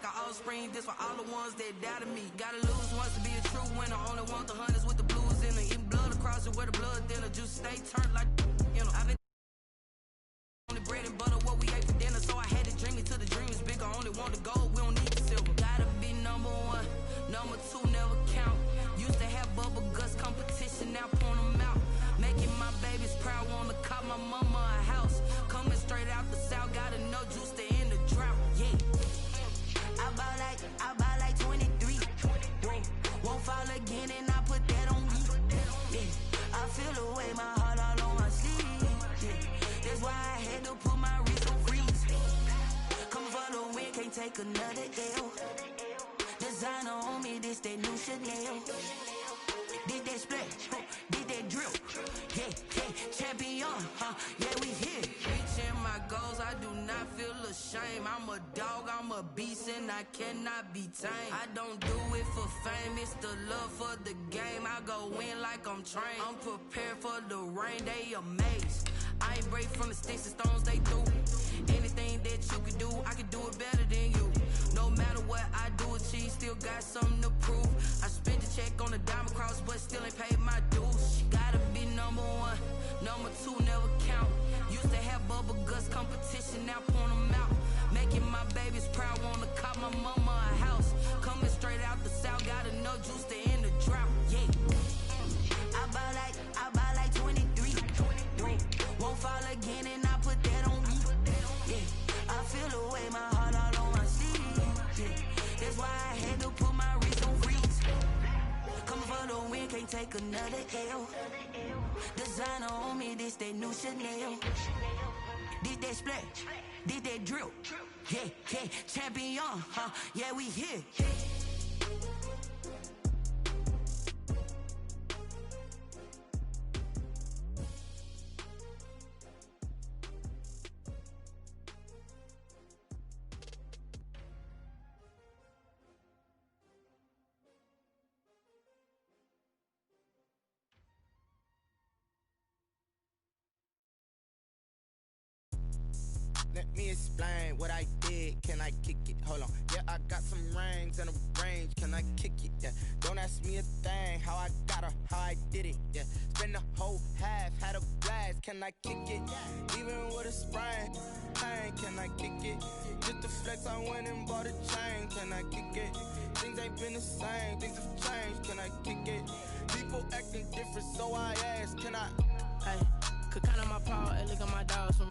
like an offspring. This for all the ones that doubted me. Gotta lose once to be a true winner. Only want the hunters with the blues in it. Eating blood across it where the blood thinner. Juice stay turned like, you know. I've been only bread and butter what we ate for dinner. So I had to dream it till the dream is bigger. Only want the gold, we don't need the silver. Gotta be number one. Number two never count. Used to have bubble guts competition, now point them out. Making my babies proud, wanna cop my mama a house. Coming straight out the south, gotta know juice to end the drought. Yeah. I buy like 23. Won't fall again and I put that on me. Yeah. I feel the way, my heart all on my sleeve. Yeah. That's why I had to put my wrist on freeze. Coming for the win, can't take another L. Designer on me, this that new Chanel. Did that splash, did that drill. Yeah, champion, yeah, we here. Reaching my goals, I do not feel ashamed. I'm a dog, I'm a beast, and I cannot be tamed. I don't do it for fame, it's the love for the game. I go in like I'm trained. I'm prepared for the rain, they amazed. I ain't break from the sticks and stones they threw. Anything that you can do, I can do it better than you. No matter what I do achieve, still got something to prove. I spent the check on the diamond cross, but still ain't paid my dues. Gotta be number one, number two never count. Used to have bubble guts competition, now point them out. Making my babies proud, wanna cop my mama a house. Coming straight out the south, gotta know juice to end the drought. Yeah. I buy like 23. Won't fall again and I put that on me. Yeah. I feel the way, my heart all on my sleeve. Yeah. That's why I had to put my wrist on freeze. Coming for the win, can't take another L. Designer on me, this that new Chanel. Did that splash, did that drill. Yeah, champion, yeah, we here. Let me explain what I did. Can I kick it? Hold on. Yeah, I got some rings and a range. Can I kick it? Yeah. Don't ask me a thing. How I got her, how I did it. Yeah. Spend the whole half, had a blast. Can I kick it? Even with a sprain. Pain, can I kick it? Just to flex, I went and bought a chain. Can I kick it? Things ain't been the same. Things have changed. Can I kick it? People acting different, so I ask. Can I? Hey, could count on my power and look at my dogs from.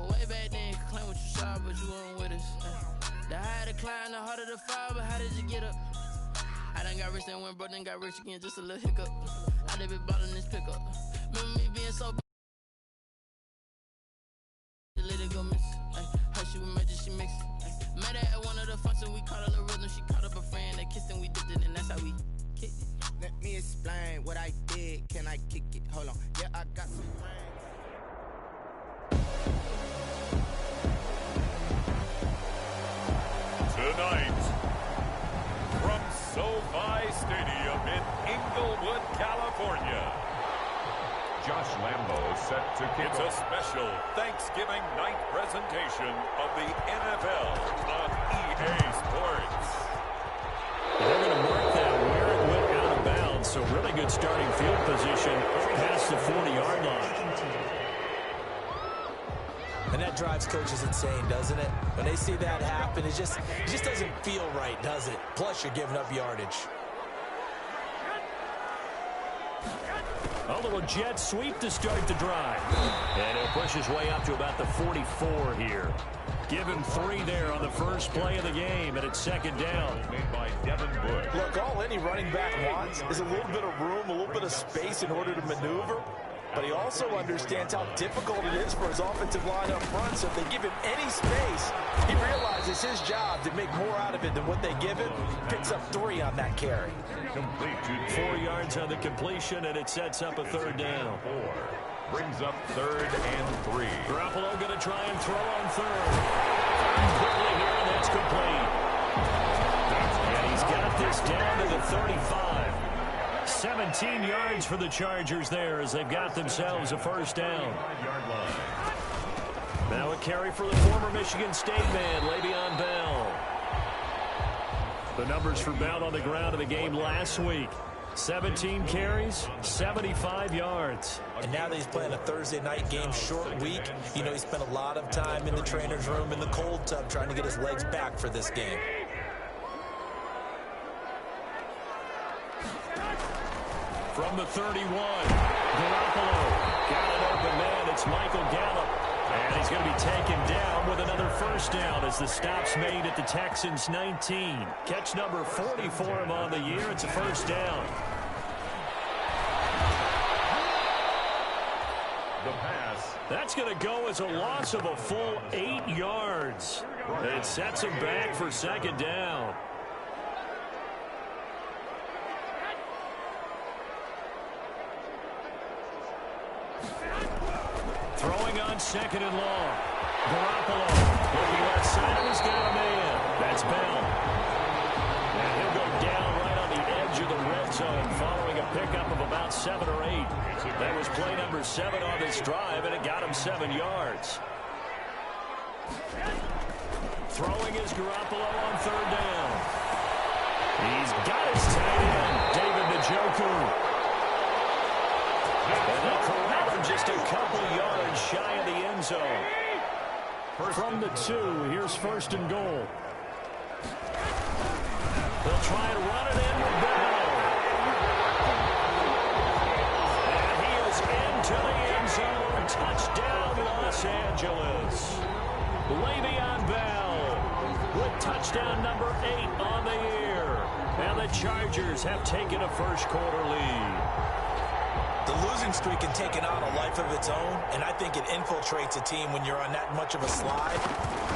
Way back then, claim what you saw, but you weren't with us. The higher the climb, the harder the fall, but how did you get up? I done got rich and went broke, then got rich again, just a little hiccup. I done been ballin' this pickup. Remember me being so let it go miss. Her she was magic, she mixed. Met her at one of the functions, we caught a little rhythm. She caught up a friend, they kissed and we dipped it, and that's how we kicked it. Let me explain what I did. Can I kick it? Hold on. Yeah, I got some rings. Tonight, from SoFi Stadium in Inglewood, California, Josh Lambo is set to kick. It's a special Thanksgiving night presentation of the NFL on EA Sports. They're going to mark that where it went out of bounds, so really good starting field position past the 40-yard line. And that drives coaches insane, doesn't it? When they see that happen, it just doesn't feel right, does it? Plus, you're giving up yardage. A little jet sweep to start the drive. And he'll push his way up to about the 44 here. Give him 3 there on the first play of the game, and it's second down. Made by Devin Bush. Look, all any running back wants is a little bit of room, a little bit of space in order to maneuver. But he also understands how difficult it is for his offensive line up front. So if they give him any space, he realizes his job to make more out of it than what they give him. Picks up 3 on that carry. Complete. 4 yards on the completion, and it sets up a third down. 4 brings up 3rd and 3. Garoppolo going to try and throw on third. Quickly here, and that's complete. And he's got this down to the 35. 17 yards for the Chargers there as they've got themselves a first down. Now a carry for the former Michigan State man, Le'Veon Bell. The numbers for Bell on the ground in the game last week. 17 carries, 75 yards. And now that he's playing a Thursday night game, short week, you know, he spent a lot of time in the trainer's room, in the cold tub, trying to get his legs back for this game. From the 31, Garoppolo. Got an open man. It's Michael Gallup. And he's going to be taken down with another first down as the stop's made at the Texans' 19. Catch number 40 for him on the year. It's a first down. The pass. That's going to go as a loss of a full 8 yards. It sets him back for second down. Throwing on second and long. Garoppolo looking left side. He's got a man. That's Bell. And he'll go down right on the edge of the red zone following a pickup of about 7 or 8. That was play number 7 on this drive, and it got him 7 yards. Throwing is Garoppolo on third down. He's got his tight end, David Njoku. And they'll corral him just a couple yards shy of the end zone. From the 2, here's first and goal. They'll try and run it in with Bell. And he is into the end zone. Touchdown, Los Angeles. Le'Veon Bell with touchdown number 8 on the year. And the Chargers have taken a first-quarter lead. The losing streak can take it on a life of its own, and I think it infiltrates a team when you're on that much of a slide.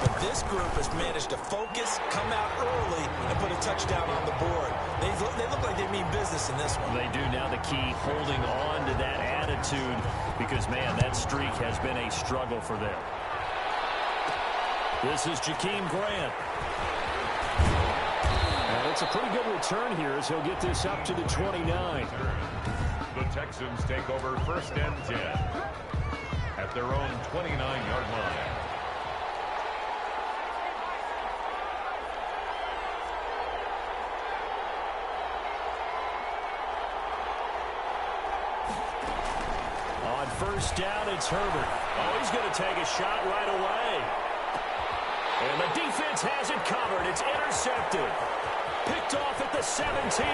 But this group has managed to focus, come out early, and put a touchdown on the board. They look like they mean business in this one. They do. Now the key, holding on to that attitude, because, man, that streak has been a struggle for them. This is Jakeem Grant. And it's a pretty good return here as he'll get this up to the 29. The Texans take over first and 10 at their own 29-yard line. On first down, it's Herbert. Oh, he's going to take a shot right away. And the defense has it covered. It's intercepted. Picked off at the 17.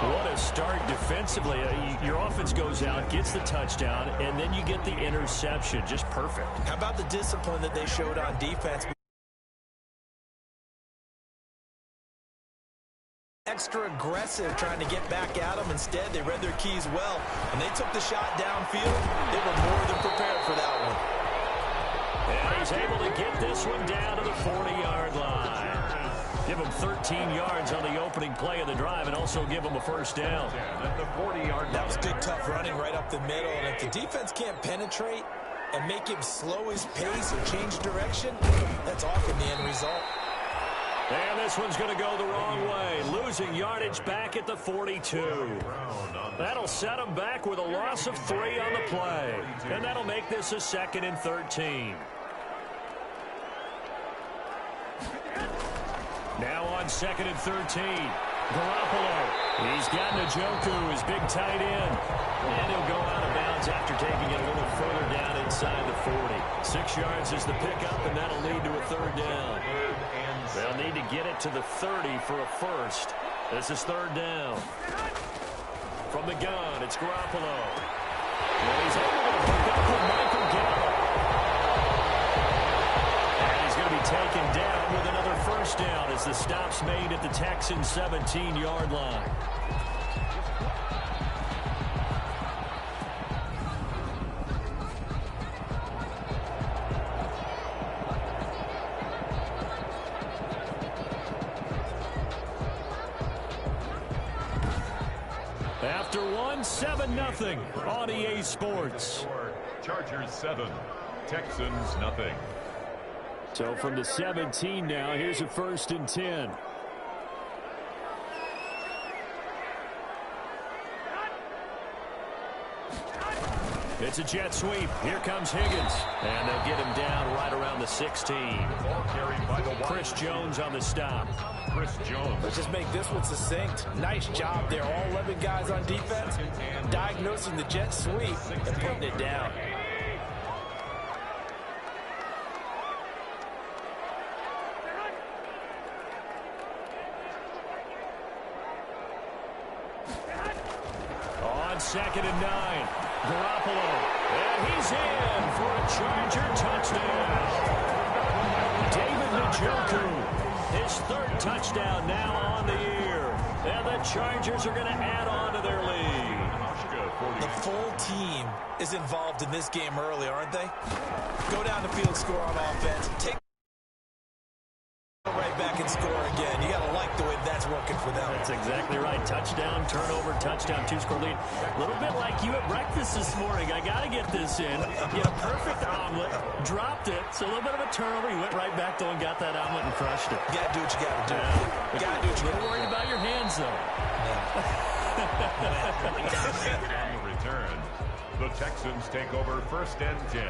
What a start defensively. Your offense goes out, gets the touchdown, and then you get the interception. Just perfect. How about the discipline that they showed on defense? Extra aggressive trying to get back at them. Instead, they read their keys well. When they took the shot downfield, they were more than prepared for that one. And he's able to get this one down to the 40-yard line. Give him 13 yards on the opening play of the drive and also give him a first down. At the 40-yard line. That was good, tough running right up the middle. And if the defense can't penetrate and make him slow his pace or change direction, that's often the end result. And this one's going to go the wrong way. Losing yardage back at the 42. That'll set him back with a loss of 3 on the play. And that'll make this a 2nd and 13. Now on 2nd and 13. Garoppolo. He's got Njoku, his big tight end. And he'll go out of bounds after taking it a little further down inside the 40. 6 yards is the pickup, and that'll lead to a 3rd down. They'll need to get it to the 30 for a first. This is 3rd down. From the gun, it's Garoppolo. And he's able to pick up with Michael Gallup. And he's going to be taken down with another first down as the stop's made at the Texans' 17-yard line. After one, 7-0 on EA Sports. Chargers 7, Texans nothing. So from the 17 now, here's a 1st and 10. It's a jet sweep. Here comes Higgins. And they'll get him down right around the 16. Chris Jones on the stop. Chris Jones. Let's just make this one succinct. Nice job there. All 11 guys on defense diagnosing the jet sweep and putting it down. On 2nd and 9. Garoppolo. And he's in for a Charger touchdown. David Njoku. His 3rd touchdown now on the year. And the Chargers are going to add on to their lead. The full team is involved in this game early, aren't they? Go down the field, score on offense. Take right back and score again. You got to like the way that's working for them. That's exactly right. Touchdown, turnover, touchdown, 2-score lead. A little bit like you at breakfast this morning. I got to get this in. You had a perfect omelet, dropped it. So a little bit of a turnover. You went right back though and got that omelet and crushed it. You got to do what you got to do. You got to do what you got to do. Worried about your hands though. On the return, the Texans take over 1st and 10.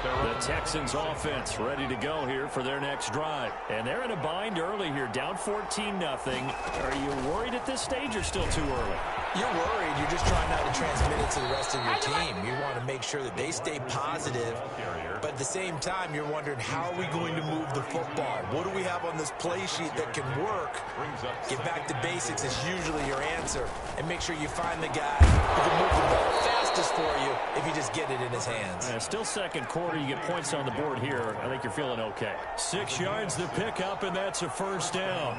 The Texans offense ready to go here for their next drive. And they're in a bind early here, down 14-0. Are you worried at this stage or still too early? You're worried. You're just trying not to transmit it to the rest of your team. You want to make sure that they stay positive. But at the same time, you're wondering, how are we going to move the football? What do we have on this play sheet that can work? Get back to basics is usually your answer. And make sure you find the guy who can move the ball fastest for you if you just get it in his hands. Still 2nd quarter. You get points on the board here. I think you're feeling okay. 6 yards the pickup, and that's a 1st down.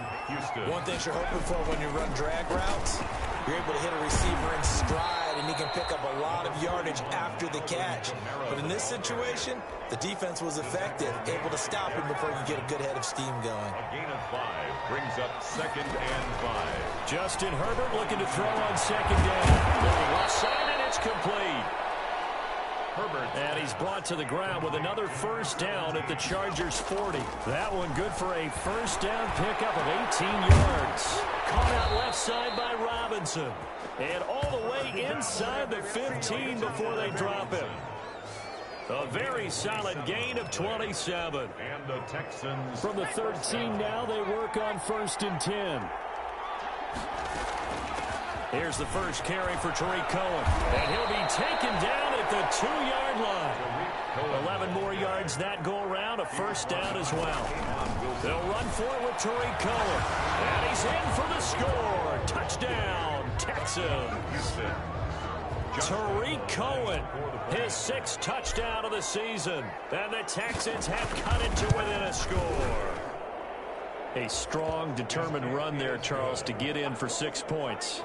One thing you're hoping for when you run drag routes, you're able to hit a receiver in stride, and he can pick up a lot of yardage after the catch. But in this situation, the defense was effective, able to stop him before he could get a good head of steam going. A gain of 5 brings up 2nd and 5. Justin Herbert looking to throw on 2nd down. Moving left side, and it's complete. Herbert. And he's brought to the ground with another 1st down at the Chargers 40. That one good for a 1st down pickup of 18 yards. Caught out left side by Robinson. And all the way inside the 15 before they drop him. A very solid gain of 27. And the Texans. From the 13 now, they work on 1st and 10. Here's the first carry for Tariq Cohen. And he'll be taken down at the 2-yard line. 11 more yards that go around, a 1st down as well. They'll run for it with Tariq Cohen. And he's in for the score. Touchdown, Texans. Tariq Cohen, his 6th touchdown of the season. And the Texans have cut it to within a score. A strong, determined run there, Charles, to get in for 6 points.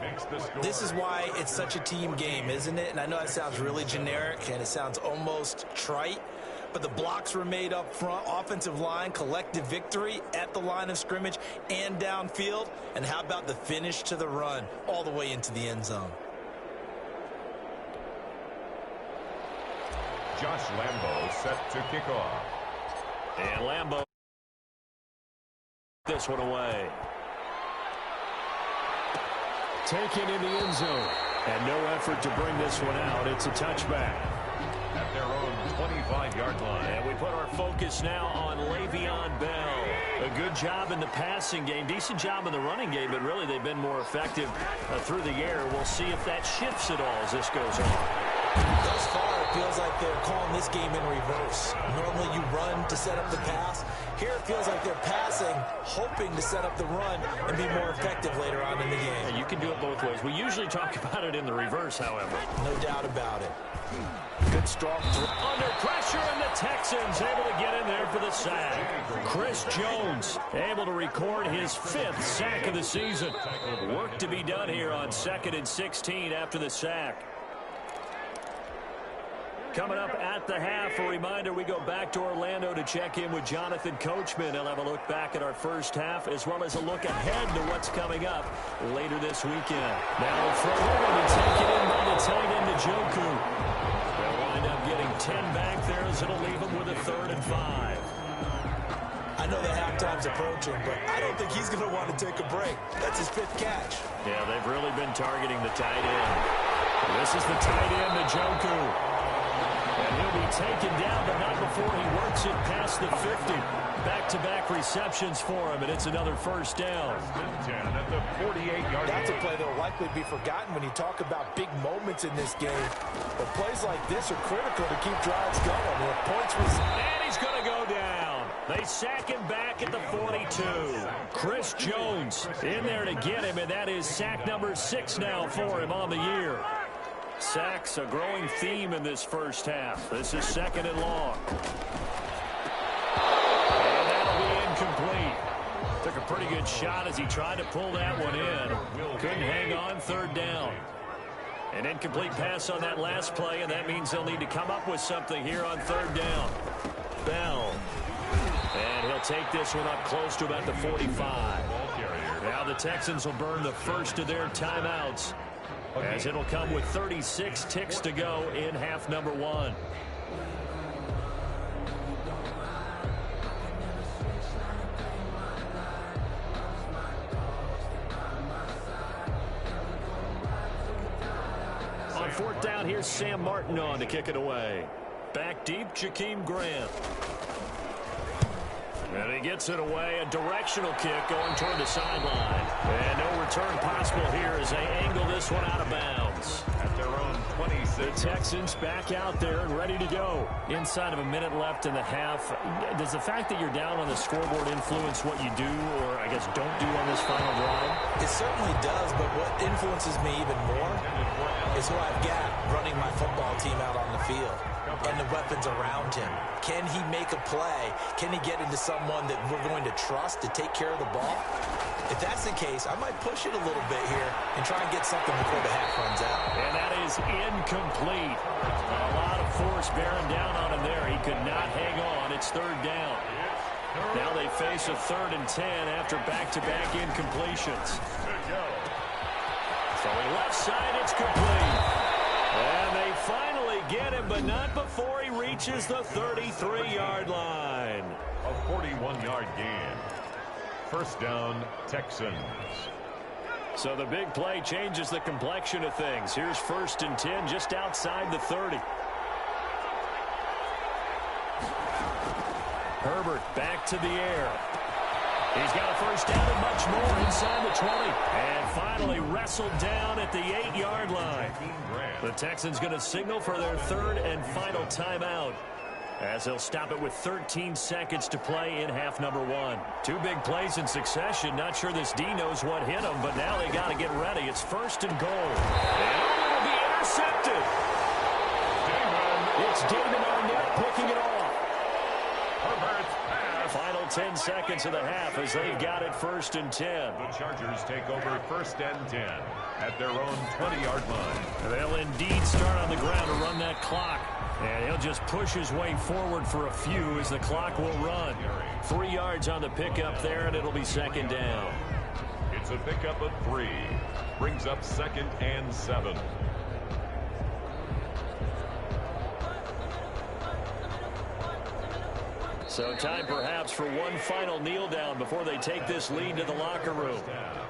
This is why it's such a team game, isn't it? And I know that sounds really generic, and it sounds almost trite, but the blocks were made up front, offensive line, collective victory at the line of scrimmage and downfield. And how about the finish to the run all the way into the end zone? Josh Lambo set to kick off. And Lambo this one away. Taken in the end zone. And no effort to bring this one out. It's a touchback. At their own 25-yard line. And we put our focus now on Le'Veon Bell. A good job in the passing game. Decent job in the running game, but really they've been more effective through the air. We'll see if that shifts at all as this goes on. Thus far, it feels like they're calling this game in reverse. Normally you run to set up the pass. Here it feels like they're passing, hoping to set up the run and be more effective later on in the game. Yeah, you can do it both ways. We usually talk about it in the reverse, however. No doubt about it. Good strong throw. Under pressure, and the Texans able to get in there for the sack. Chris Jones able to record his 5th sack of the season. Work to be done here on 2nd and 16 after the sack. Coming up at the half, a reminder, we go back to Orlando to check in with Jonathan Coachman. He'll have a look back at our first half, as well as a look ahead to what's coming up later this weekend. Now they'll throw it and take it in by the tight end, Njoku. They'll wind up getting 10 back there, as it'll leave them with a 3rd and 5. I know the halftime's approaching, but I don't think he's going to want to take a break. That's his 5th catch. Yeah, they've really been targeting the tight end. This is the tight end, Njoku. And he'll be taken down, but not before he works it past the 50. Back-to-back receptions for him, and it's another first down. 10 at the 48-yard That's a play that will likely be forgotten when you talk about big moments in this game. But plays like this are critical to keep drives going. With points and he's going to go down. They sack him back at the 42. Chris Jones in there to get him, and that is sack number 6 now for him on the year. Sacks, a growing theme in this first half. This is 2nd and long. And that'll be incomplete. Took a pretty good shot as he tried to pull that one in. Couldn't hang on, 3rd down. An incomplete pass on that last play, and that means they'll need to come up with something here on 3rd down. Bell. And he'll take this one up close to about the 45. Now the Texans will burn the first of their timeouts, as it'll come with 36 ticks to go in half number 1. On 4th down, here's Sam Martin on to kick it away. Back deep, Jakeem Grant. And he gets it away. A directional kick going toward the sideline. And no return possible here as they angle this one out of bounds. At their own 26. The Texans back out there and ready to go. Inside of a minute left in the half. Does the fact that you're down on the scoreboard influence what you do, or I guess don't do on this final drive? It certainly does, but what influences me even more is who I've got running my football team out on the field and the weapons around him. Can he make a play? Can he get into someone that we're going to trust to take care of the ball? If that's the case, I might push it a little bit here and try and get something before the half runs out. And that is incomplete. A lot of force bearing down on him there. He could not hang on. It's 3rd down. Now they face a 3rd and 10 after back-to-back incompletions. Throwing left side, it's complete. And they finally get him, but not before he reaches the 33-yard line. A 41-yard gain. 1st down, Texans. So the big play changes the complexion of things. Here's 1st and 10 just outside the 30. Herbert back to the air. He's got a 1st down and much more inside the 20. And finally wrestled down at the 8-yard line. The Texans going to signal for their 3rd and final timeout, as they'll stop it with 13 seconds to play in half number 1. 2 big plays in succession. Not sure this D knows what hit them, but now they got to get ready. It's 1st and goal. And it'll be intercepted. It's Damon Arnett picking it off. Herbert's pass. Final 10 seconds of the half as they've got it 1st and 10. The Chargers take over 1st and 10 at their own 20-yard line. They'll indeed start on the ground to run that clock. And he'll just push his way forward for a few as the clock will run. 3 yards on the pickup there, and it'll be 2nd down. It's a pickup of 3. Brings up 2nd and 7. So time perhaps for one final kneel down before they take this lead to the locker room.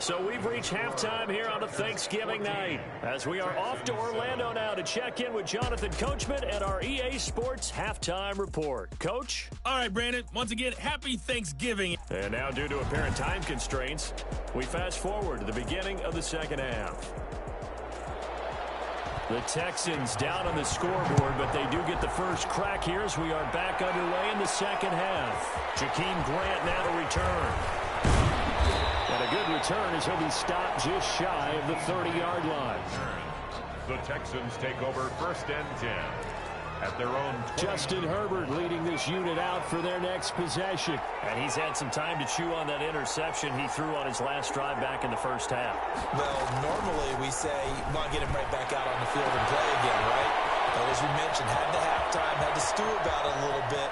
So we've reached halftime here on a Thanksgiving night, as we are off to Orlando now to check in with Jonathan Coachman and our EA Sports Halftime Report. Coach? All right, Brandon, once again, happy Thanksgiving. And now, due to apparent time constraints, we fast forward to the beginning of the 2nd half. The Texans down on the scoreboard, but they do get the first crack here as we are back underway in the 2nd half. Jakeem Grant now to return. And a good return as he'll be stopped just shy of the 30-yard line. The Texans take over 1st and 10 at their own 20. Justin Herbert leading this unit out for their next possession. And he's had some time to chew on that interception he threw on his last drive back in the 1st half. Well, normally we say you want to get him right back out on the field and play again, right? But as you mentioned, had the halftime, had to stew about it a little bit.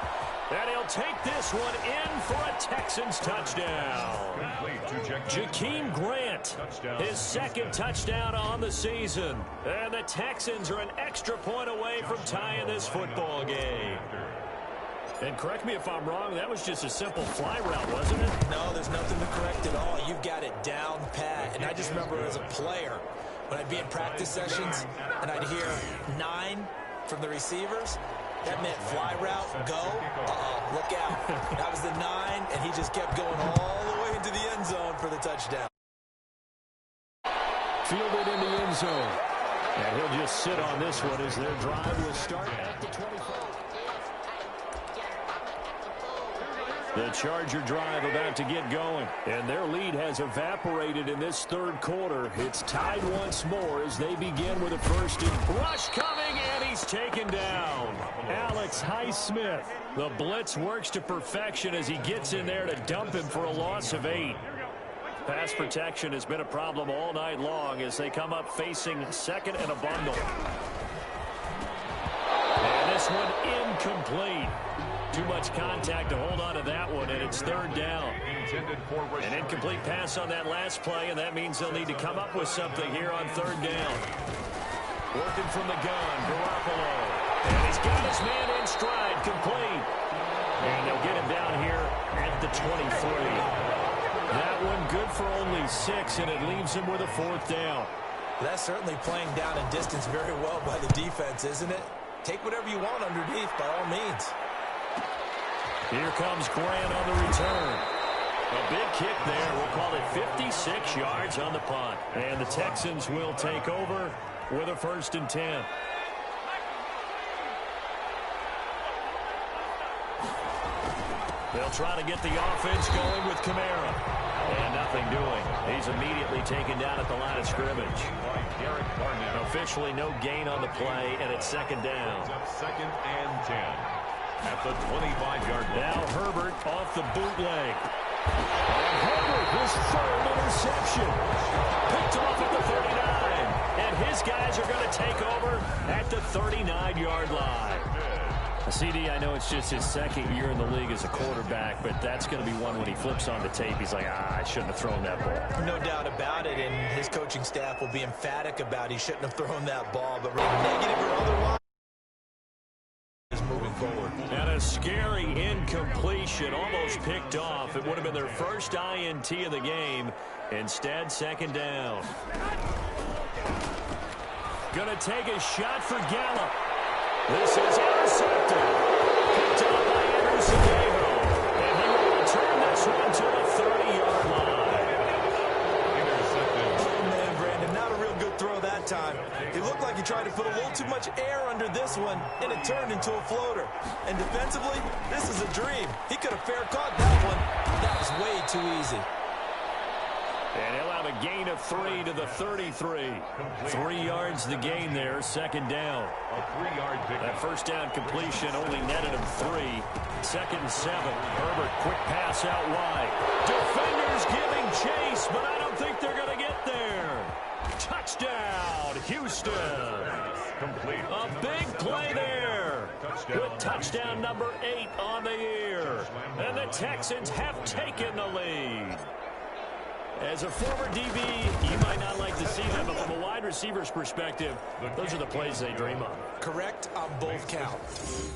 And he'll take this one in for a Texans touchdown. Jakeem Grant, his 2nd touchdown on the season. And the Texans are an extra point away from tying this football game. And correct me if I'm wrong, that was just a simple fly route, wasn't it? No, there's nothing to correct at all. You've got it down pat. And I just remember as a player, When I'd be in practice sessions and I'd hear 9 from the receivers, that meant fly route, go, look out. That was the 9, and he just kept going all the way into the end zone for the touchdown. Fielded in the end zone. And he'll just sit on this one as their drive will start at the 25. The Charger drive about to get going. And their lead has evaporated in this third quarter. It's tied once more as they begin with a first and rush coming, and he's taken down. Alex Highsmith. The blitz works to perfection as he gets in there to dump him for a loss of 8. Pass protection has been a problem all night long as they come up facing second and a bundle. And this one incomplete. Too much contact to hold on to that one, and it's third down. An incomplete pass on that last play, and that means they'll need to come up with something here on third down. Working from the gun, Garoppolo. And he's got his man in stride, complete. And they'll get him down here at the 23. That one good for only 6, and it leaves him with a fourth down. That's certainly playing down and distance very well by the defense, isn't it? Take whatever you want underneath, by all means. Here comes Grant on the return. A big kick there. We'll call it 56 yards on the punt. And the Texans will take over with a 1st and 10. They'll try to get the offense going with Kamara. And nothing doing. He's immediately taken down at the line of scrimmage. Officially no gain on the play, and it's second down. Second and 10 at the 25-yard line. Now Herbert off the bootleg. And Herbert, his third interception. Picked off at the 39. And his guys are going to take over at the 39-yard line. CD, I know it's just his second year in the league as a quarterback, but that's going to be one when he flips on the tape. He's like, I shouldn't have thrown that ball. No doubt about it, and his coaching staff will be emphatic about he shouldn't have thrown that ball, but negative or otherwise, is moving forward. And a scary incompletion, almost picked off. It would have been their first INT of the game. Instead, second down. Going to take a shot for Gallup. This is intercepted. Picked up by Anderson Dejo. And he will return this one to the 30-yard line. Intercepted. Oh, man, Brandon, not a real good throw that time. It looked like he tried to put a little too much air under this one, and it turned into a floater. And defensively, this is a dream. He could have fair caught that one. That was way too easy. And he'll have a gain of 3 to the 33. 3 yards the gain there, second down. A 3-yard pick. That first down completion only netted him 3. Second and 7. Herbert, quick pass out wide. Defenders giving chase, but I don't think they're going to get there. Touchdown, Houston. Complete. A big play there. With touchdown number 8 on the year. And the Texans have taken the lead. As a former DB, you might not like to see them, but from a wide receiver's perspective, those are the plays they dream of. Correct on both counts.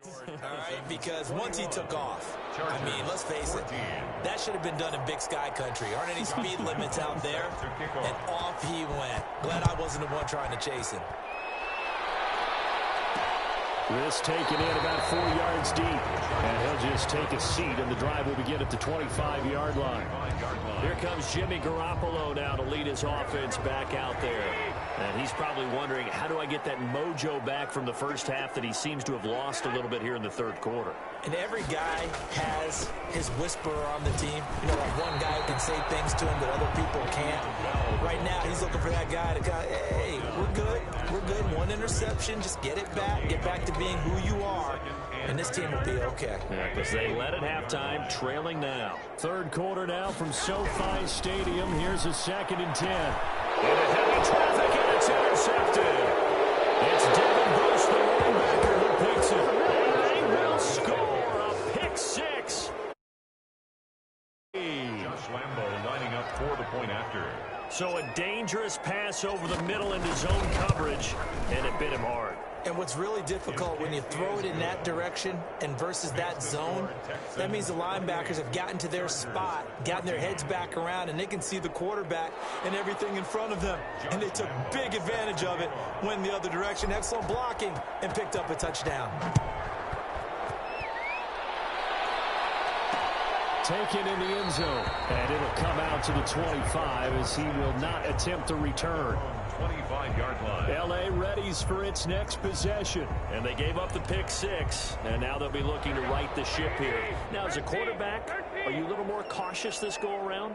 All right, because once he took off, I mean, let's face it, that should have been done in Big Sky country. Aren't any speed limits out there? And off he went. Glad I wasn't the one trying to chase him. This taken in about 4 yards deep. And he'll just take a seat, and the drive will begin at the 25-yard line. Here comes Jimmy Garoppolo now to lead his offense back out there. And he's probably wondering, how do I get that mojo back from the first half that he seems to have lost a little bit here in the third quarter? And every guy has his whisperer on the team. You know, like one guy who can say things to him that other people can't. Right now, he's looking for that guy to go, hey, we're good. We're good. One interception. Just get it back. Get back to being who you are. And this team will be okay. Yeah, because they led at halftime, trailing now. Third quarter now from SoFi Stadium. Here's a 2nd and 10. Into heavy traffic, and it's intercepted. It's Devin Bush, the running backer, who picks it. And they will score a pick 6. Josh Lambo lining up for the point after. So a dangerous pass over the middle into zone coverage, and it bit him hard. And what's really difficult when you throw it in that direction and versus that zone, that means the linebackers have gotten to their spot, gotten their heads back around, and they can see the quarterback and everything in front of them. And they took big advantage of it, went the other direction, excellent blocking, and picked up a touchdown. Taken in the end zone, and it'll come out to the 25 as he will not attempt to return. 25-yard line. L.A. readies for its next possession. And they gave up the pick 6, and now they'll be looking to right the ship here. Now, as a quarterback, are you a little more cautious this go-around?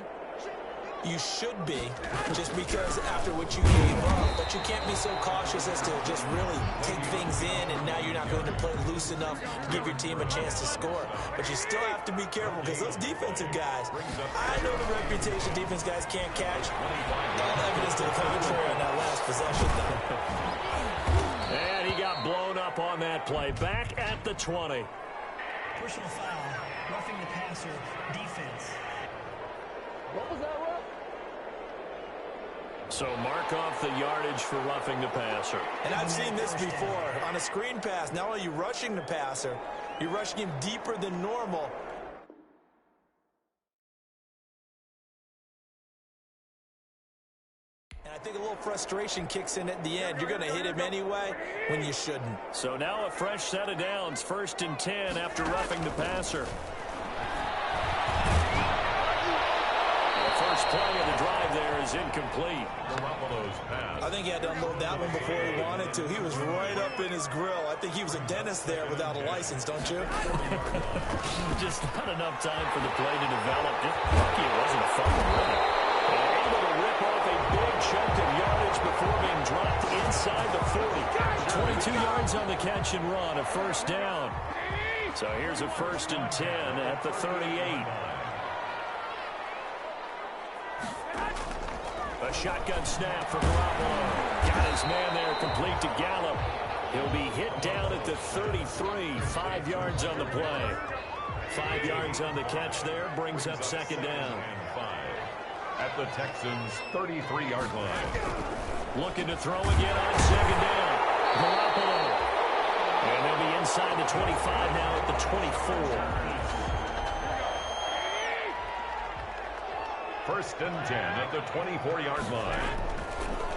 You should be, just because after what you gave up, but you can't be so cautious as to just really take things in, and now you're not going to play loose enough to give your team a chance to score. But you still have to be careful, because those defensive guys, I know the reputation defense guys can't catch. All evidence to the contrary on that last possession, though. And he got blown up on that play. Back at the 20. Personal foul, roughing the passer, defense. What was that, Ruff? So mark off the yardage for roughing the passer. And I've seen this before. On a screen pass, not only are you rushing the passer, you're rushing him deeper than normal. And I think a little frustration kicks in at the end. You're going to hit him anyway when you shouldn't. So now a fresh set of downs, 1st and 10 after roughing the passer. First play of the drive there is incomplete. I think he had to unload that one before he wanted to. He was right up in his grill. I think he was a dentist there without a license, don't you? Just not enough time for the play to develop. Just lucky it wasn't a fumble. And able to rip off a big chunk of yardage before being dropped inside the 40. 22 yards on the catch and run, a first down. So here's a 1st and 10 at the 38. A shotgun snap for Garoppolo. Got his man there, complete to Gallup. He'll be hit down at the 33, 5 yards on the play. 5 yards on the catch there, brings up 2nd down. And 5 at the Texans' 33-yard line. Looking to throw again on 2nd down. Garoppolo. And they'll be inside the 25 now at the 24. 1st and 10 at the 24-yard line.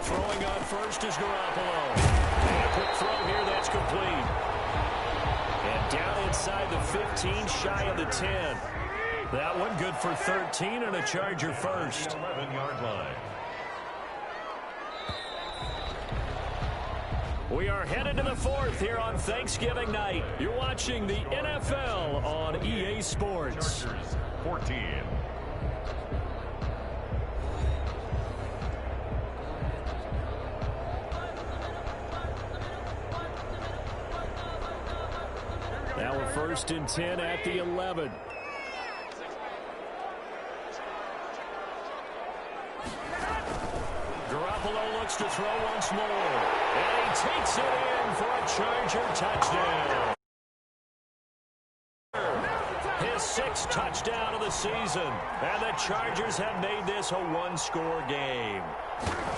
Throwing on first is Garoppolo. And a quick throw here, that's complete. And down inside the 15, shy of the 10. That one good for 13 and a Charger first. 11-yard line. We are headed to the 4th here on Thanksgiving night. You're watching the NFL on EA Sports. Chargers 14. Now a 1st and 10 at the 11. Garoppolo looks to throw once more. And he takes it in for a Charger touchdown. His 6th touchdown of the season. And the Chargers have made this a one-score game.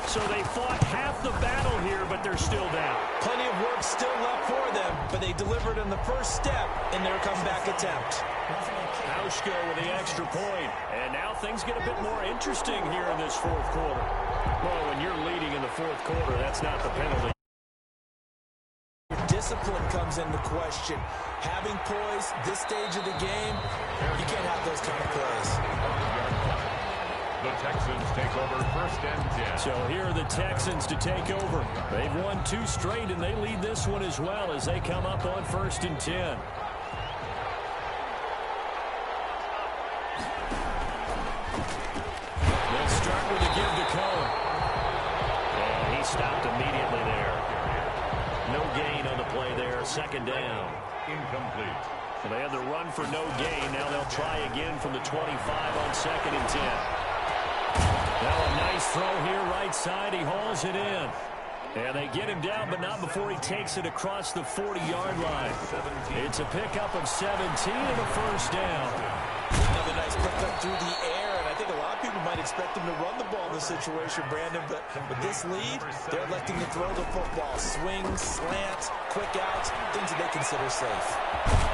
So they fought half the battle here, but they're still down. Plenty of work still left for them, but they delivered in the first step in their comeback attempt. Hauschka with the extra point. And now things get a bit more interesting here in this 4th quarter. Well, when you're leading in the 4th quarter, that's not the penalty. Discipline comes into question. Having poise this stage of the game, you can't have those kind of plays. The Texans take over 1st and 10. So here are the Texans to take over. They've won 2 straight, and they lead this one as well as they come up on 1st and 10. They'll start with a give to Cohen. And he stopped immediately there. No gain on the play there. 2nd down. Incomplete. So they had the run for no gain. Now they'll try again from the 25 on 2nd and 10. Now a nice throw here right side. He hauls it in. And they get him down, but not before he takes it across the 40-yard line. It's a pickup of 17 and a first down. Another nice pickup through the air, and I think a lot of people You might expect him to run the ball in this situation, Brandon, but with this lead, they're electing to throw the football. Swings, slants, quick outs, things that they consider safe.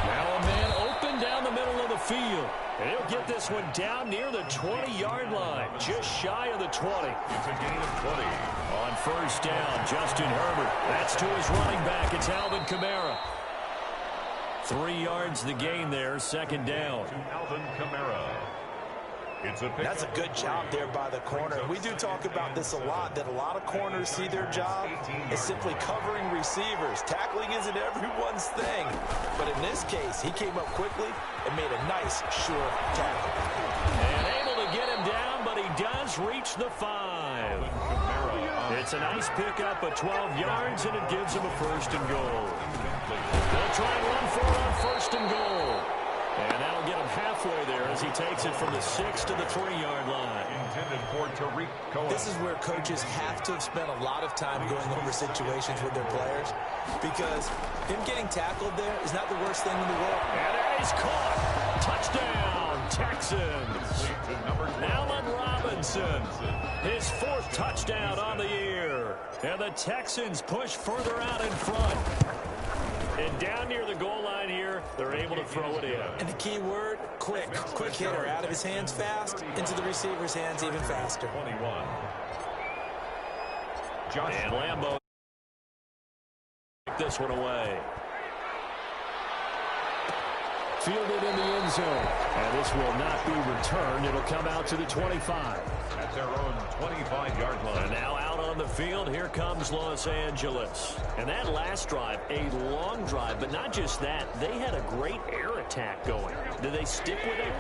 Now a man open down the middle of the field. And he'll get this one down near the 20-yard line, just shy of the 20. It's a gain of 20. On first down, Justin Herbert. That's to his running back. It's Alvin Kamara. 3 yards the gain there, second down. To Alvin Kamara. That's a good job there by the corner. We do talk about this a lot, that a lot of corners see their job as simply covering receivers. Tackling isn't everyone's thing. But in this case, he came up quickly and made a nice, sure tackle. And able to get him down, but he does reach the 5. It's a nice pickup of 12 yards, and it gives him a first and goal. They'll try and run for it on first and goal. And that'll get him halfway there as he takes it from the 6 to the 3-yard line. Intended for Tariq Cohen. This is where coaches have to have spent a lot of time going over situations with their players, because him getting tackled there is not the worst thing in the world. And there he's caught. Touchdown, Texans. Allen Robinson, his 4th touchdown on the year. And the Texans push further out in front. And down near the goal line here, they're able to throw it in. And the key word, quick. Quick hitter. Out of his hands fast, into the receiver's hands even faster. 21. And Lambeau this one away. Fielded in the end zone. And this will not be returned. It'll come out to the 25. At their own 25-yard line. And now out on the field, here comes Los Angeles. And that last drive, a long drive, but not just that. They had a great air attack going. Do they stick with it?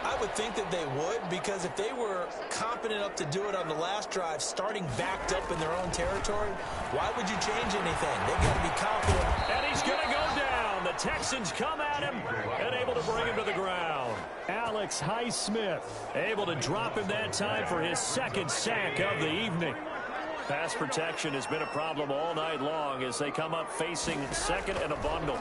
I would think that they would, because if they were competent enough to do it on the last drive, starting backed up in their own territory, why would you change anything? They've got to be confident. And he's going to go down. The Texans come at him and able to bring him to the ground. Alex Highsmith able to drop him that time for his 2nd sack of the evening. Pass protection has been a problem all night long as they come up facing 2nd and a bundle.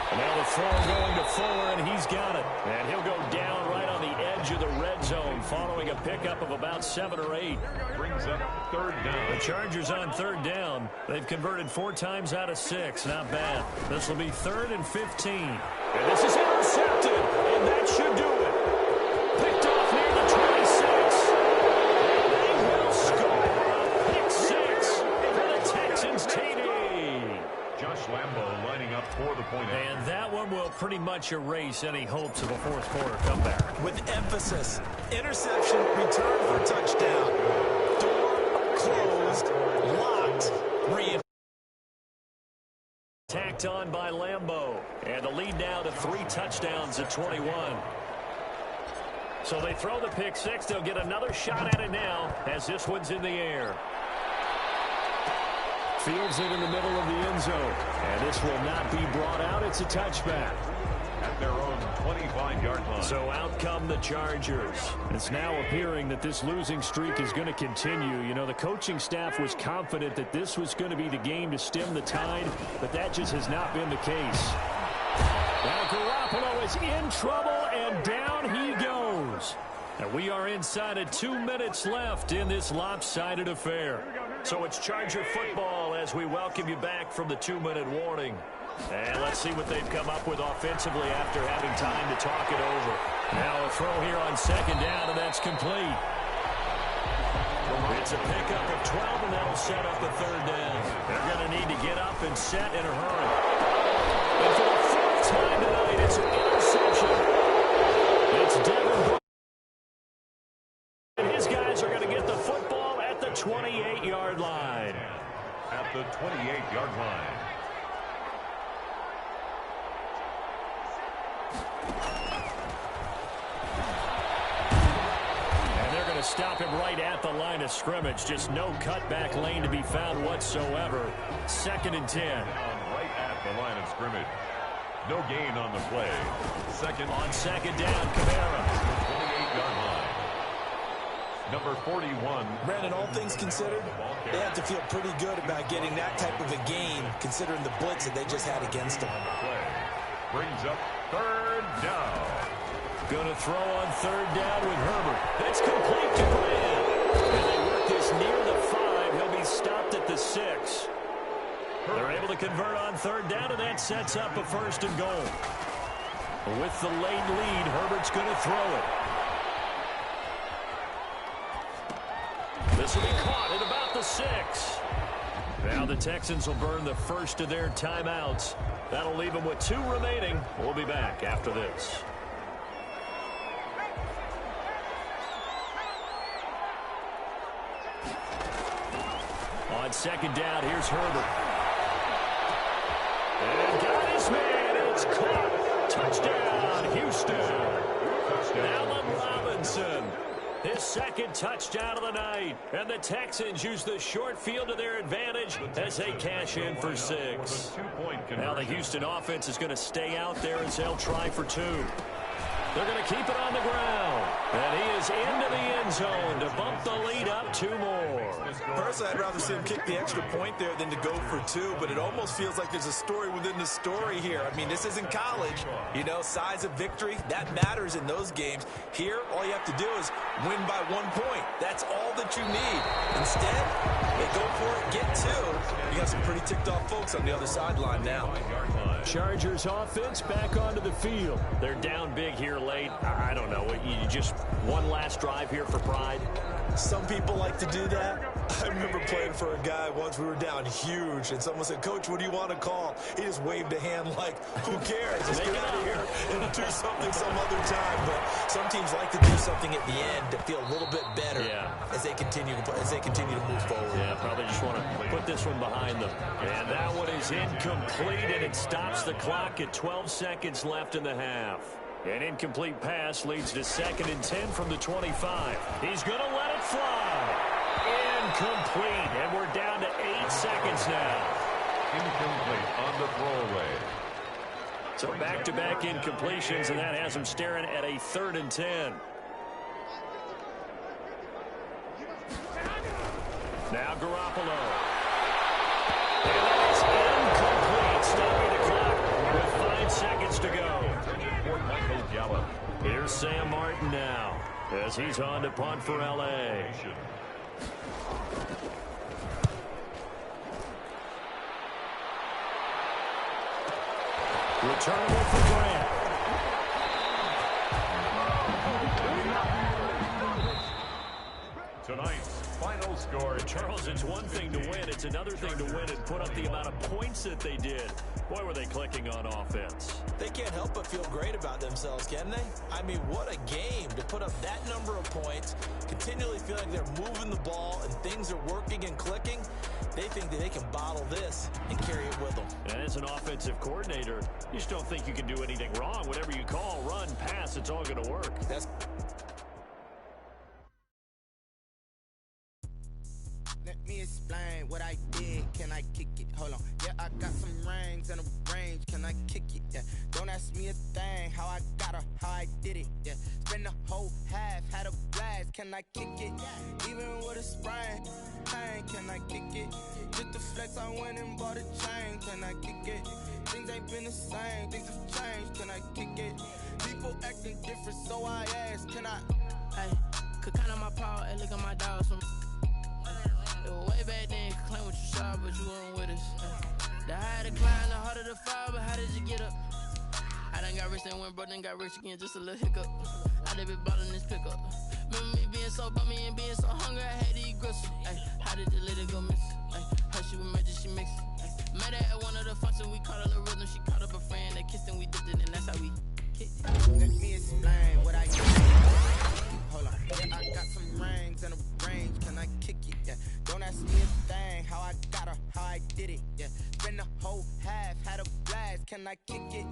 And now the throw going to Fuller, and he's got it. And he'll go down right on the edge of the red zone following a pickup of about 7 or 8. Brings up 3rd down. The Chargers on 3rd down. They've converted 4 times out of 6. Not bad. This will be 3rd and 15. And this is intercepted, and that should do it. Picked off near the 26. And they will score. Pick 6 for the Texans TD. Josh Lambeau lining up for the point. And that one will pretty much erase any hopes of a 4th quarter comeback. With emphasis, interception, return for touchdown. Door closed, locked, tacked on by Lambeau. And the lead now to 3 touchdowns at 21. So they throw the pick 6. They'll get another shot at it now as this one's in the air. Fields it in the middle of the end zone. And this will not be brought out. It's a touchback. At their own 25-yard line. So out come the Chargers. It's now appearing that this losing streak is going to continue. You know, the coaching staff was confident that this was going to be the game to stem the tide, but that just has not been the case. Now Garoppolo is in trouble, and down he goes. And we are inside of 2 minutes left in this lopsided affair. So it's Charger football as we welcome you back from the 2-minute warning. And let's see what they've come up with offensively after having time to talk it over. Now a throw here on 2nd down, and that's complete. It's a pickup of 12, and that'll set up a 3rd down. They're going to need to get up and set in a hurry. And for the 4th time tonight, it's an interception. It's Devin Brooks. And his guys are going to get the football at the 28-yard line. At the 28-yard line. Stop him right at the line of scrimmage. Just no cutback lane to be found whatsoever. 2nd and 10. Right at the line of scrimmage. No gain on the play. On 2nd down, Kamara. 28-yard line. Number 41. Brandon, all things considered, they have to feel pretty good about getting that type of a gain, considering the blitz that they just had against them. Play brings up 3rd down. Going to throw on third down with Herbert. It's complete to Graham. And they work this near the 5. He'll be stopped at the 6. They're able to convert on third down, and that sets up a 1st and goal. With the late lead, Herbert's going to throw it. This will be caught at about the 6. Now the Texans will burn the first of their timeouts. That'll leave them with 2 remaining. We'll be back after this. On second down, here's Herbert. And got his man. It's caught. Touchdown, Houston. Allen Robinson. His 2nd touchdown of the night. And the Texans use the short field to their advantage as they cash in for 6. Now the Houston offense is going to stay out there as they'll try for 2. They're going to keep it on the ground. And he is into the end zone to bump the lead up 2 more. Personally, I'd rather see him kick the extra point there than to go for 2, but it almost feels like there's a story within the story here. I mean, this isn't college. You know, size of victory, that matters in those games. Here, all you have to do is win by 1 point. That's all that you need. Instead, they go for it, get 2. You got some pretty ticked off folks on the other sideline now. Chargers offense back onto the field. They're down big here late. I don't know. You just one last drive here for pride. Some people like to do that. I remember playing for a guy once. We were down huge, and someone said, "Coach, what do you want to call?" He just waved a hand like, "Who cares? Just get out of here and do something some other time." But some teams like to do something at the end to feel a little bit better as they continue to move forward. Yeah, probably just want to put this one behind them. And that one is incomplete, and it stops the clock at 12 seconds left in the half. An incomplete pass leads to 2nd and 10 from the 25. He's going to let it fly. Incomplete, and we're down to 8 seconds now. Incomplete on the throwaway. So back-to-back incompletions, and that has him staring at a 3rd and 10. Now Garoppolo. And that is incomplete, stopping the clock with 5 seconds to go. Here's Sam Martin now as he's on to punt for L.A. Returnable for Grant. Tonight's final score. Charles, it's one thing to win. It's another thing to win and put up the amount of points that they did. Boy, were they clicking on offense. They can't help but feel great about themselves, can they? I mean, what a game to put up that number of points, continually feel like they're moving the ball and things are working and clicking. They think that they can bottle this and carry it with them. And as an offensive coordinator, you just don't think you can do anything wrong. Whatever you call, run, pass, it's all going to work. Let me explain what I did. Can I kick it? Hold on. Yeah, I got some rings and a range. Can I kick it? Yeah. Don't ask me a thing. How I got her, how I did it. Yeah. Spend the whole half, had a blast. Can I kick it? Even with a sprain. Pain, can I kick it? Just the flex, I went and bought a chain. Can I kick it? Things ain't been the same. Things have changed. Can I kick it? People acting different, so I ask. Can I? Hey, could count on my power and look at my dogs from. Way back then, you could claim what you saw, but you weren't with us. The higher the climb, the harder the fall, but how did you get up? I done got rich and went broke, then got rich again, just a little hiccup. I done been ballin' this pickup. Remember me being so bummy and being so hungry, I had to eat gristle. Ay, how did the lady go miss? Ay, how she was magic, she mixed. Met her at one of the functions, we caught her the rhythm, she caught up a friend, they kissed and we dipped it, and that's how we kicked it. Let me explain what I did. Hold on. Yeah, I got some rings and a range. Can I kick it? Yeah. Don't ask me a thing. How I got her, how I did it. Yeah. Spend the whole half, had a blast. Can I kick it?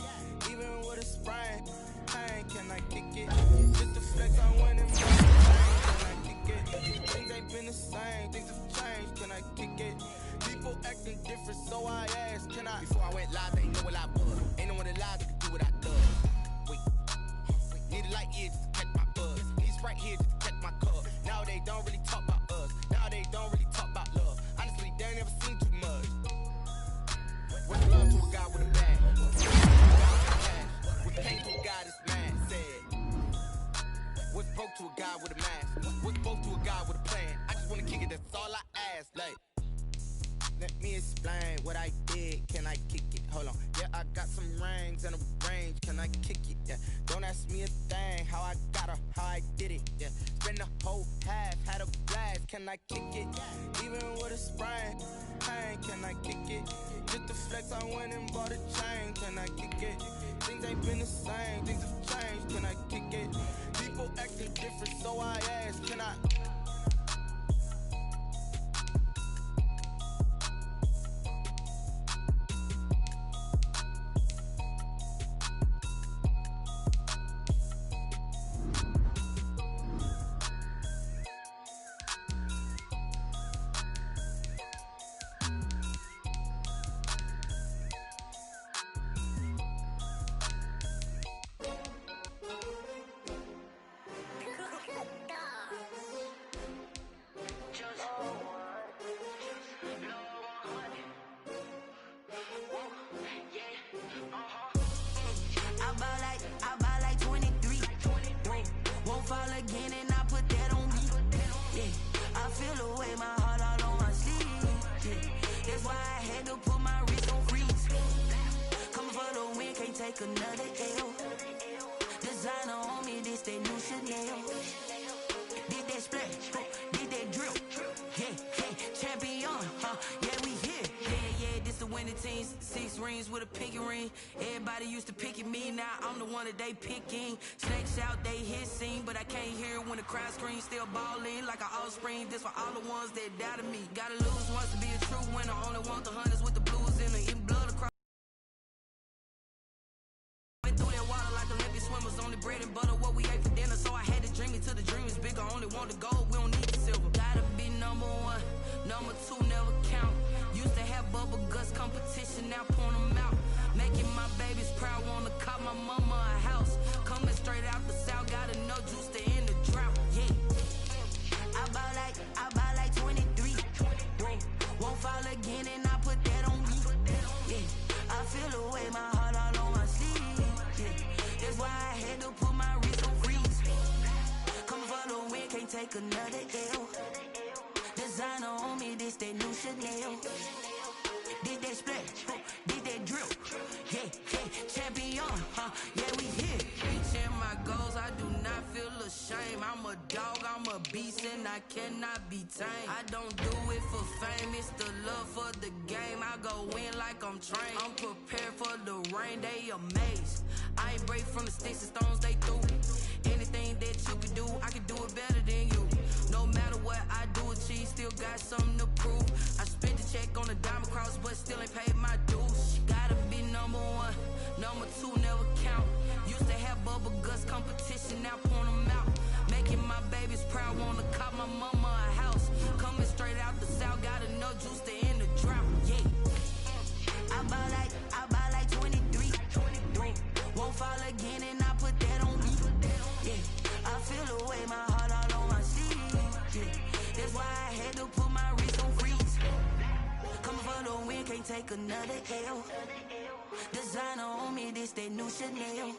Even with a sprain. Pain, can I kick it? Just the flex, I went and bought a chain. Can I kick it? Things ain't been the same. Things have changed. Can I kick it? People acting different, so I asked. Can I? Before I went live, they know what I was. Ain't no one alive that can do what I do. Wait. Need a light year just to catch my buzz. Need Sprite here just to catch my cup. Now they don't really talk about us. Now they don't really talk about love. Honestly, they ain't never seen too much. What's love to a guy with a bag? With pain to a guy that's mad, sad. explain what I did, can I kick it? Hold on, yeah, I got some rings and a range, can I kick it? Yeah, don't ask me a thing, how I got her, how I did it. Yeah, spend the whole half, had a blast, can I kick it? Even with a sprain, pain, can I kick it? Just the flex, I went and bought a chain, can I kick it? Things ain't been the same, things have changed, can I kick it? People acting different, so I ask, can I? I buy like 23. Won't fall again and I put that on me. Yeah, I feel the way, my heart all on my sleeve. Yeah, that's why I had to put my wrist on freeze. Coming for the win, can't take another L. Designer on me, this that new Chanel. Did that splash, did that drill. Yeah, champion, yeah, we here. Yeah, this the winning team. 6 rings with a pinky ring. Everybody used to picking me, now I'm the one that they picking. Snakes out, they hit scene, but I can't hear it when the crowd screams. Still balling like an offspring. This for all the ones that doubted me. Gotta lose once to be a true winner. Only want the hunters with the blues in it. Eating blood across. Went through that water like Olympic swimmers. Only bread and butter, what we ate for dinner. So I had to dream it till the dream is bigger. Only want the gold, we don't need the silver. Gotta be number 1, number 2 never count. Used to have bubble guts competition, now point them out. Making my babies proud, wanna cop my mama a house. Coming straight out the south, got enough juice to end the drought. Yeah, I buy like 23. Won't fall again and I put that on me. Yeah, I feel the way, my heart all on my sleeve. Yeah, that's why I had to put my wrist on freeze. Coming for the win, can't take another L. Designer on me, this that new Chanel. Did that splash, did that drill. Yeah, champion, yeah, we here. Reaching my goals, I do not feel ashamed. I'm a dog, I'm a beast, and I cannot be tamed. I don't do it for fame, it's the love for the game. I go in like I'm trained. I'm prepared for the rain, they amazed. I ain't break from the sticks and stones they threw. Anything that you can do, I can do it better than you. No matter what I do, achieve, still got something to prove. I spent the check on the diamond cross, but still ain't paid my dues. Gotta be number 1, number 2 never count. Used to have bubble guts competition, now point them out. Making my babies proud, wanna cop my mama a house. Coming straight out the south, got enough juice to end the drought. Yeah, I buy like 23. Won't fall again and I put that on me. Yeah, I feel the way, my heart all on my sleeve. Yeah, that's why I had to put my wrist on freeze. Coming for the win, can't take another L. Designer on me, this that new Chanel.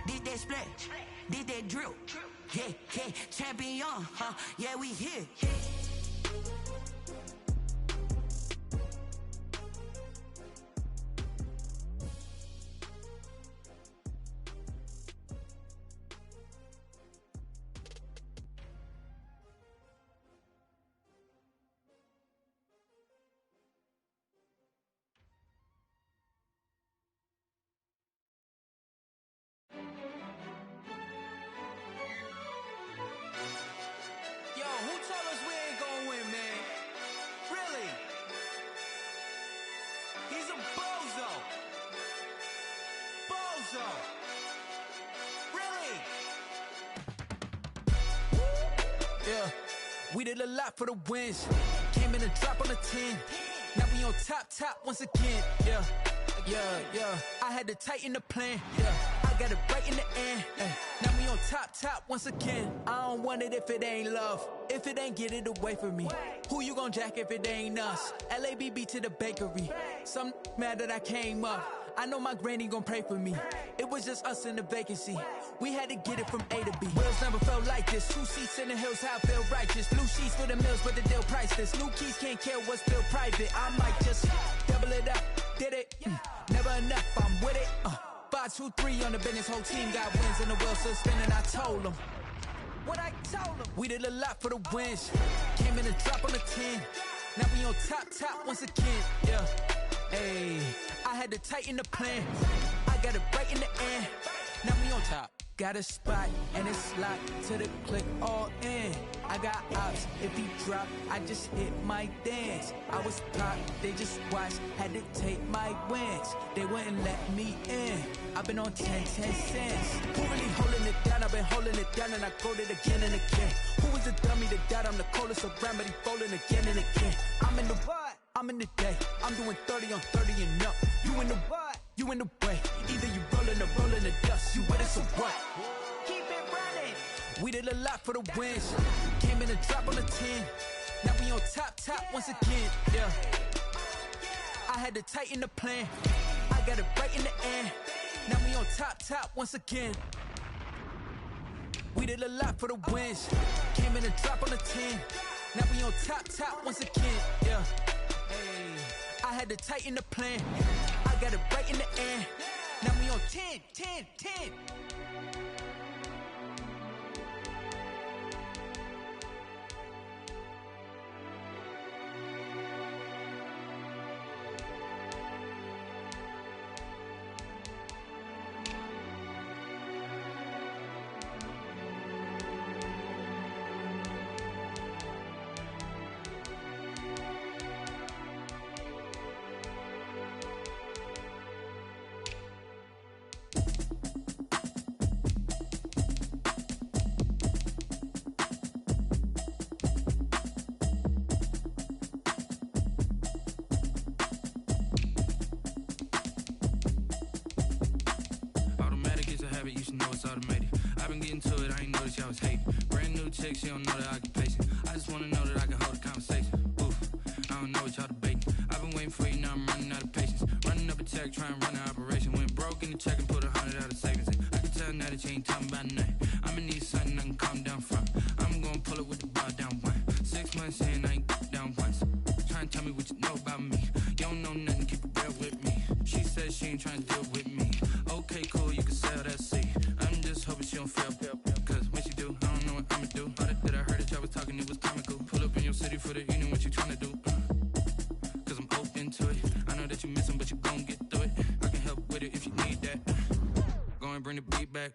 Did that splash, did that drill. Yeah, champion, yeah, we here. Yo, who told us we ain't gonna win, man? Really? He's a bozo. Bozo. Really? Yeah, we did a lot for the wins. Came in a drop on the 10. Now we on top once again. Yeah. I had to tighten the plan. Yeah, I got it right in the end. Now we on top once again. I don't want it if it ain't love. If it ain't, get it away from me. Who you gon' jack if it ain't us? LABB to the bakery. Some mad that I came up. I know my granny gon' pray for me. It was just us in the vacancy. We had to get it from A to B. Wheels never felt like this. 2 seats in the hills, how I feel righteous. Blue sheets for the mills, but the deal priceless. New keys can't care what's still private. I might just double it up. Did it? Never enough, I'm with it. 5, 2, 3 on the business. Whole team got wins and the wheels still spinning. I told them what I told them. We did a lot for the wins. Came in a drop on the 10. Now we on top once again. Yeah. Hey, I had to tighten the plan. I got it right in the end. Now we on top. Got a spot and it's locked to the click all in. I got ops, if he drop, I just hit my dance. I was pop, they just watched, had to take my wins. They wouldn't let me in. I've been on 10 cents. Who really holding it down? I've been holding it down and I go it again and again. Who was the dummy that died? I'm the coldest around, but he folding again and again. I'm in the what? I'm in the day. I'm doing 30 on 30 and up. You in the what? You in the way. Either you rolling the dust. You with us or what? Keep it running. We did a lot for the wins. Came in a drop on the 10. Now we on top once again. Yeah. I had to tighten the plan. I got it right in the end. Now we on top once again. We did a lot for the wins. Came in a drop on the 10. Now we on top once again. Yeah. Hey, I had to tighten the plan. I got it right in the end. Now we on 10. You should know it's automated. I've been getting to it, I ain't noticed y'all was hating. Brand new chick, she don't know the occupation. I just wanna know that I can hold a conversation. Oof, I don't know what y'all debating. I've been waiting for you, now I'm running out of patience. Running up a check, trying to run an operation. Went broke in the check and put 100 out of savings in. I can tell now that you ain't talking about nothing. I'ma need something I can calm down from. I'm gonna pull it with the bar down one. 6 months in, I ain't down once. Trying to tell me what you know about me. You don't know nothing, keep it real with me. She said she ain't trying to deal with me. Okay, cool, you can sell that seat. I'm just hoping she don't fail. Cause when she do, I don't know what I'ma do. All that I heard that y'all was talking, it was comical. Pull up in your city for the evening, what you trying to do? Cause I'm open to it. I know that you missing, but you gon' get through it. I can help with it if you need that. Go and bring the beat back.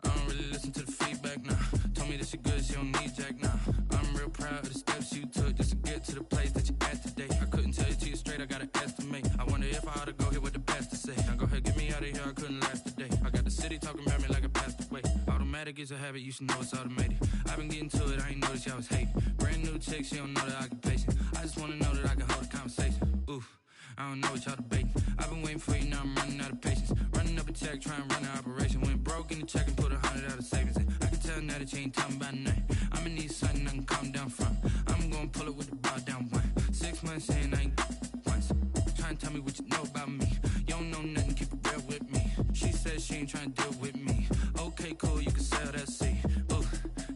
I don't really listen to the feedback, nah. Told me that she good, she don't need jack, nah. I'm real proud of the steps you took just to get to the place that you at today. I couldn't tell it to you straight, I gotta estimate. I wonder if I ought to go here with the pastor say. Now go ahead, get me out of here, I couldn't last a day. I got the city talking about me like I passed away. Automatic is a habit, you should know it's automated. I've been getting to it, I ain't noticed y'all was hating. Brand new chick, she don't know the occupation. I just wanna know that I can hold a conversation. Oof, I don't know what y'all debating. I've been waiting for you, now I'm running out of patience. Running up a check, trying to run an operation. Went broke in the check and put 100 out of savings in. I can tell now that you ain't talking about nothing. I'ma need something I can calm down from. I'm gonna pull it with the bar down one. 6 months in, I ain't once. Trying to tell me what you know about me. You don't know nothing, keep it real with me. She said she ain't trying to deal with me. Okay, cool, you can sell that seat. Ooh,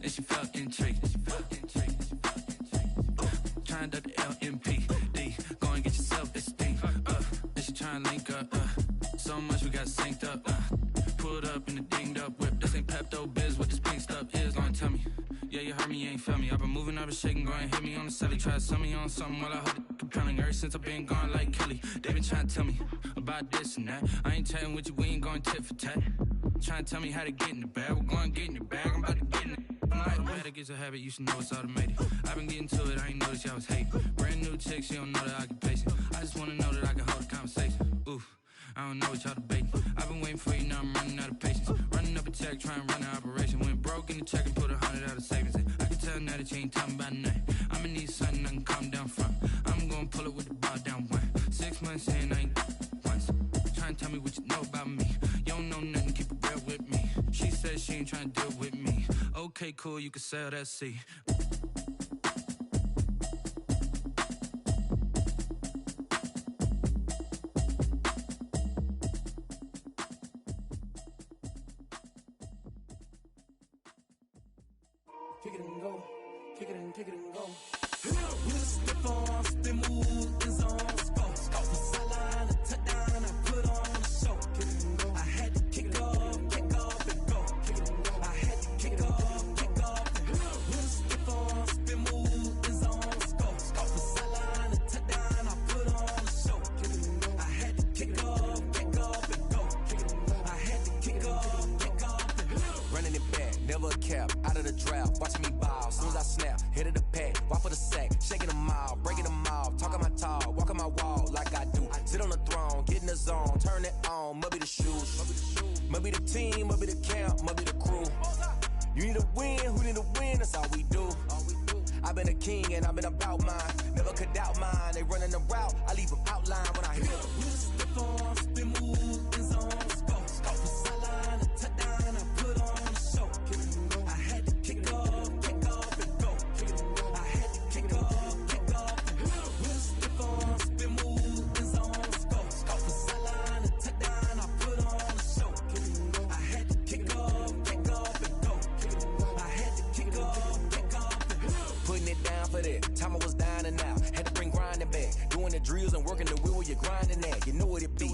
and she felt intrigued. Trying to the LMPD. Go and get your self-esteem. And she trying to link up. So much we got synced up. Pulled up in the dinged up whip. This ain't Pepto-Biz, what this pink stuff is. Go and tell me. Yeah, you heard me, you ain't felt me. I've been moving, I've been shaking, go and hit me on the celly. Try to sell me on something while I hold it compelling. Ever since I've been gone like Kelly, they been trying to tell me about this and that. I ain't chatting with you, we ain't going tit for tat. Trying to tell me how to get in the bag. We're going to get in the bag, I'm about to get in it. Automatic is a habit, you should know it's automated. I've been getting to it, I ain't noticed y'all was hating. Brand new chick, she don't know the occupation. I just wanna know that I can hold a conversation. Oof, I don't know what y'all debating. I've been waiting for you, now I'm running out of patience. Running up a check, trying to run an operation. Went broke in the check and put 100 out of savings in. I can tell now that you ain't talking about nothing. I'ma need something I can calm down from. I'm gonna pull it with the bar down one. 6 months in, I ain't once. Trying to tell me what you know about me. You don't know nothing, keep it real with me. She said she ain't trying to deal with me. Okay, cool, you can sell that seat. kick it and go. Kick it and go. With a stiff arm, spin move, in zone, score. Scout the sideline, a touchdown, I put on a show. Kick it and go. I had to kick off and go. Kick it and go. I had to kick off and go. With a stiff arm, spin move, in zone, score. Scout the sideline, a touchdown, I put on a show. Kick it and go. I had to kick off and go. Kick it and go. I had to kick off and go. Running it back, never a cap, out of the drought, watching me ball, soon as I snap, hit of the pack, walk for the sack, shaking them out, breaking them off, talking my talk, walking my wall like I do, sit on the throne, get in the zone, turn it on, must be the shoes, must be the team, must be the camp, must be the crew, you need a win, who need a win, that's all we do, I've been a king and I've been about mine, never could doubt mine, they running the route, I leave them outline when I hit them. With a stiff arm, spin move, in zone, score, scout the sideline, a touchdown, I put on a show. Kick it and go. I had to kick off and go. Kick it and go. I had to kick off and go. With a stiff arm, spin move, in zone, score, scout the sideline, a touchdown, I put on a show. Kick it and go. I had to kick off and go. Kick it and go. I had to kick off and go. Putting it down for that, time I was down and out, had to bring grinding back, doing the drills and working the wheel where you're grinding at, you know what it be,